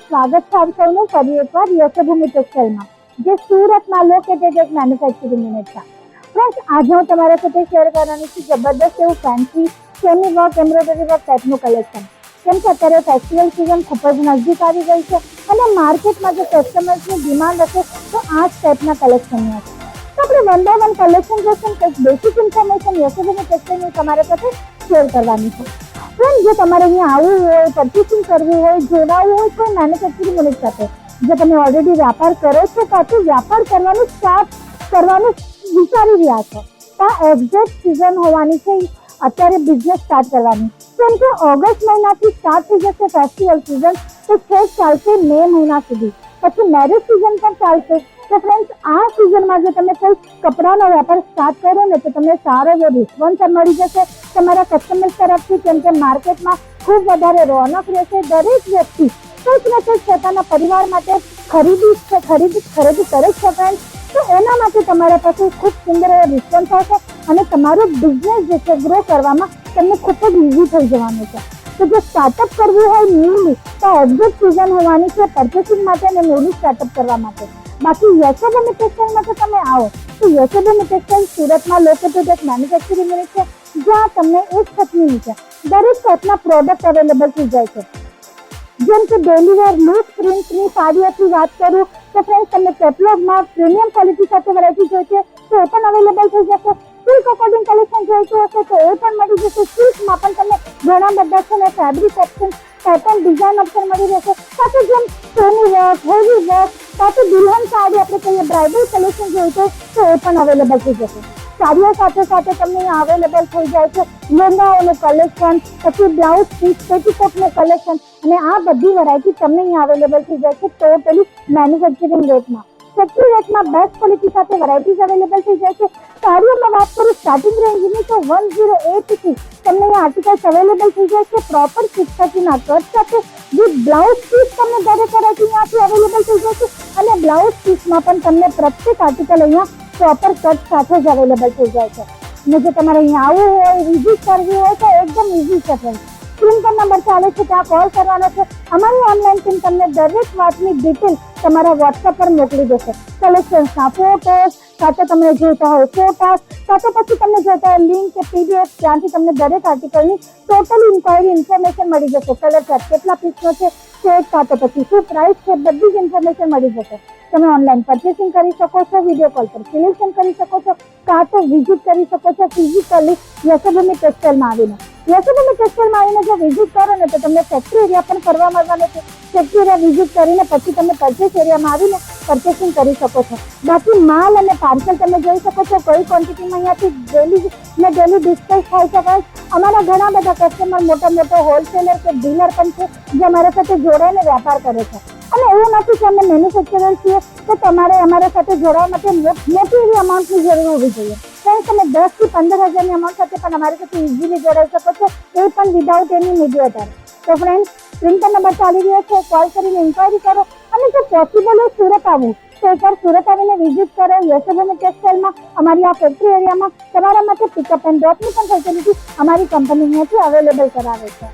સ્વાગત છે આપ સૌનું ફરી એકવાર યશોભૂમિ ટેક્સટાઇલમાં, જે સુરતમાં લોકેટેડ એક મેન્યુફેક્ચરિંગ યુનિટ છે. ફ્રેન્ડ્સ, આજે હું તમારા સાથે શેર કરવાની છું જબરદસ્ત એવું fancy semi work embroidery work ટાઈપનું કલેક્શન. કેમ કે અત્યારે ફેસ્ટિવલ સિઝન ખૂબ જ નજીક આવી ગઈ છે અને માર્કેટમાં જે કસ્ટમર્સની ડિમાન્ડ હશે તો આ જ ટાઈપના કલેક્શનની હશે. તો આપણે વન બાય વન કલેક્શન જોશું, કંઈક બેસિક ઇન્ફોર્મેશન યશોભૂમિ ટેક્સટાઇલની તમારા સાથે શેર કરવાની છે. ફ્રેન્ડ, જો તમારે અહીંયા આવવું હોય, પરચેસિંગ કરવું હોય, જોડાવવું હોય કોઈ મેન્યુફેક્ચરિંગ યુનિટ સાથે, જો તમે ઓલરેડી વ્યાપાર કરો છો કાં તો વ્યાપાર કરવાનું સ્ટાર્ટ કરવાનું વિચારી રહ્યા છો, તો આ એક્ઝેક્ટ સિઝન હોવાની છે અત્યારે બિઝનેસ સ્ટાર્ટ કરવાની. કેમ કે ઓગસ્ટ મહિનાથી સ્ટાર્ટ થઈ જશે ફેસ્ટિવલ સિઝન, તો છેક ચાલશે મે મહિના સુધી, પછી મેરેજ સિઝન પણ ચાલશે. તો ફ્રેન્ડ્સ, આ સિઝનમાં જો તમે કોઈ કપડાનો વેપાર સ્ટાર્ટ કરો ને તો તમને સારો એવો રિસ્પોન્સ મળી જશે તમારા કસ્ટમર તરફથી. કેમ કે માર્કેટમાં ખૂબ વધારે રોનક રહેશે. દરેક વ્યક્તિ કંઈક ને કંઈક પોતાના પરિવાર માટે ખરીદી કરે છે ફ્રેન્ડ્સ. તો એના માટે તમારા પાસે ખૂબ સુંદર એવો રિસ્પોન્સ આવશે અને તમારો બિઝનેસ જે છે ગ્રો કરવામાં તમને ખૂબ જ ઇઝી થઈ જવાનું છે. તો જો સ્ટાર્ટઅપ કરવું હોય ન્યૂલી, તો એક્ઝેક્ટ સિઝન હોવાની છે પરચેસિંગ માટે અને ન્યૂલી સ્ટાર્ટઅપ કરવા માટે. બાકી યશોભૂમિ ટેક્સટાઇલમાં તો તમે આવો તો યશોભૂમિ ટેક્સટાઇલ સુરતમાં લોકેટેડ એક મેન્યુફેક્ચરિંગ યુનિટ છે, જ્યાં તમને એક છતની નીચે દરેક ટાઈપના પ્રોડક્ટ અવેલેબલ થઈ જાય છે. જેમ કે ડેલી વેર લૂઝ પ્રિન્ટની સાડીઓથી વાત કરું તો ફ્રેન્ડ્સ, તમને કેટલોગમાં પ્રીમિયમ ક્વોલિટી સાથે વેરાયટી જોઈએ તો એ પણ અવેલેબલ થઈ જશે. સિલ્ક અકોર્ડિંગ કલેક્શન જોઈતું હશે તો એ પણ મળી જશે. સિલ્કમાં પણ તમને ઘણા બધા છે ને fabric option, pattern, design option મળી રહેશે. સાથે જેમ સેમી વર્ક, હેવી વર્ક, સાથે દુલ્હન સાડી આપણે કહીએ બ્રાઇડલ કલેક્શન જોઈતું તો એ પણ અવેલેબલ થઈ જશે. સાડીઓ સાથે સાથે તમને અહીંયા અવેલેબલ થઈ જાય છે લેંગાઓનું કલેક્શન, પછી બ્લાઉઝ પીસ, પેટીકોટનું કલેક્શન, અને આ બધી વેરાયટી તમને અહીંયા અવેલેબલ થઈ જાય છે ટોટલી મેન્યુફેક્ચરિંગ રેટમાં. ફેક્ટરી રેટમાં બેસ્ટ ક્વોલિટી સાથે વેરાયટીઝ અવેલેબલ થઈ જાય છે. સાડીઓમાં વાત કરું સ્ટાર્ટિંગ રેન્જની તો 108 થી તમને અહીંયા આર્ટિકલ્સ અવેલેબલ થઈ જાય છે પ્રોપર 630ના કટ સાથે. વિથ બ્લાઉઝ પીસ તમને દરેક વેરાયટી અહીંયાથી અવેલેબલ થઈ જાય છે અને બ્લાઉઝ પીસમાં પણ તમને પ્રત્યેક આર્ટિકલ અહીંયા પ્રોપર કટ સાથે જ અવેલેબલ થઈ જાય છે. અને જો તમારે અહીંયા આવવું હોય, વિઝિટ કરવી હોય તો એકદમ ઇઝી છે ફ્રેન્ડ. સ્ક્રીન પર નંબર ચાલે છે, ત્યાં કોલ કરવાનો છે. અમારી ઓનલાઈન ટીમ તમને દરેક વાતની ડિટેલ તમારા વોટ્સએપ પર મોકલી દેશે. કલેક્શન્સના ફોટોસ, કાં તો તમને જોઈતા હોય ફોટાસ, કાં તો પછી તમને જોઈતા હોય લિંક કે પીડીએફ, ત્યાંથી તમને દરેક આર્ટિકલની ટોટલ ઇન્ક્વાયરી ઇન્ફોર્મેશન મળી જશે. કલર ચાર્ટ કેટલા પીસનો છે, સેટ, કાં તો પછી શું પ્રાઇસ છે, બધી જ ઇન્ફોર્મેશન મળી જશે. તમે ઓનલાઈન પરચેસિંગ કરી શકો છો, વિડીયો કોલ પર સિલેક્શન કરી શકો છો, કાં તો વિઝિટ કરી શકો છો ફિઝિકલી યશોભૂમિ ટેક્સટાઇલમાં આવીને. યશોભૂમિ ટેક્સટાઇલમાં આવીને જો વિઝિટ કરો ને તો તમને ફેક્ટરી એરિયા પણ ફરવા મળવાનો છે. ફેક્ટરી એરિયા વિઝિટ કરીને પછી તમે પરચેસ એરિયામાં આવીને પરચેસિંગ કરી શકો છો. બાકી માલ અને પાર્સલ તમે જોઈ શકો છો કઈ ક્વોન્ટિટીમાં અહીંયાથી ડેલી ડિસ્પેચ થાય છે. ગાઈસ, અમારા ઘણા બધા કસ્ટમર મોટા હોલસેલર કે ડીલર પણ છે જે અમારા સાથે જોડાઈને વ્યાપાર કરે છે. અને એવું નથી કે અમે મેન્યુફેક્ચરર છીએ તો તમારે અમારા સાથે જોડાવા માટે મોટી એવી અમાઉન્ટની જરૂર હોવી જોઈએ. તમે 10 થી 15,000ની અમાઉન્ટ સાથે પણ અમારી સાથે ઇઝીલી જોડાઈ શકો છો, એ પણ વિધાઉટ એની મીડિયેટર. તો ફ્રેન્ડ્સ, સ્ક્રીન પર નંબર ચાલી રહ્યો છે, કોલ કરીને ઇન્ક્વાયરી કરો. અને જો પોસિબલ હોય સુરત આવવું તો એકવાર સુરત આવીને વિઝિટ કરો યશોભૂમિ ટેક્સટાઇલમાં. અમારી આ ફેક્ટરી એરિયામાં તમારા માટે પિકઅપ એન્ડ ડ્રોપની પણ ફેસિલિટી અમારી કંપની અહીંયાથી અવેલેબલ કરાવે છે.